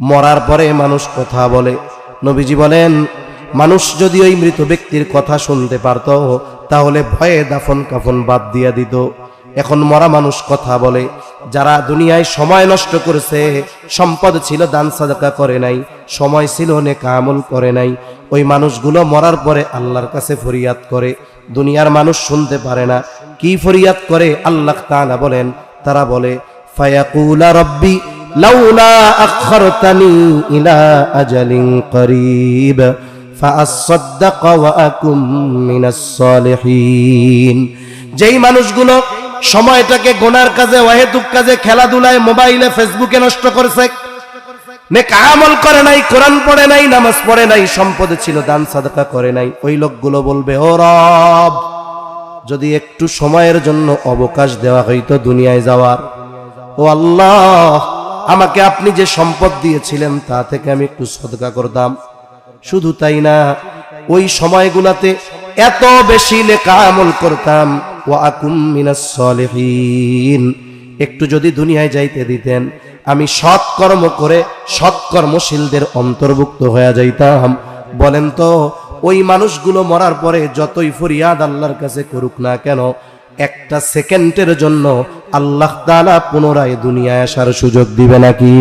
মরার পরে মানুষ কথা বলে। নবীজি বলেন, মানুষ যদি ওই মৃত ব্যক্তির কথা শুনতে পারত তাহলে ভয়ে দাফন কাফন বাদ দিয়া দিত। এখন মরা মানুষ কথা বলে। যারা দুনিয়ায় সময় নষ্ট করেছে, সম্পদ ছিল দান সাদাকা করে নাই, সময় ছিল নেক আমল করে নাই, ওই মানুষগুলো মরার পরে আল্লাহর কাছে ফরিয়াদ করে। দুনিয়ার মানুষ শুনতে পারে না। কি ফরিয়াদ করে? আল্লাহ তাআলা বলেন, তারা বলে ফায়াকুলা রব্বি লাউলা আখখারতানি ইলা আজালিন করিব ফাআসাদদাক ওয়া আকুম মিনাস সালিহিন। যেই মানুষগুলো সময়টাকে গুনার কাজে, ওয়াহেতুক কাজে, খেলাধুলায়, মোবাইলে, ফেসবুকে নষ্ট করেছে, নেক আমল করে নাই, কোরআন পড়ে নাই, নামাজ পড়ে নাই, সম্পদ ছিল দান সাদাকা করে নাই, ওই লোকগুলো বলবে, ও রব, যদি একটু সময়ের জন্য অবকাশ দেওয়া হইতো দুনিয়ায় যাওয়ার, ও আল্লাহ, আমাকে আপনি যে সম্পদ দিয়েছিলেন তা থেকে আমি একটু সাদকা করতাম। শুধু তাই না, ওই সময়গুলাতে এত বেশি নেক আমল করতাম, ওয়া আকুম মিনাস সালিহিন। একটু যদি দুনিয়ায় যাইতে দিতেন, আমি সৎকর্ম করে সৎকর্মশীলদের অন্তর্ভুক্ত হয়ে যাইতাম। বলেন তো, ওই মানুষগুলো মরার পরে যতই ফরিয়াদ আল্লাহর কাছে করুক না কেন, একটা সেকেন্ডের জন্য আল্লাহ তাআলা পুনরায় দুনিয়ায় আসার সুযোগ দিবে নাকি?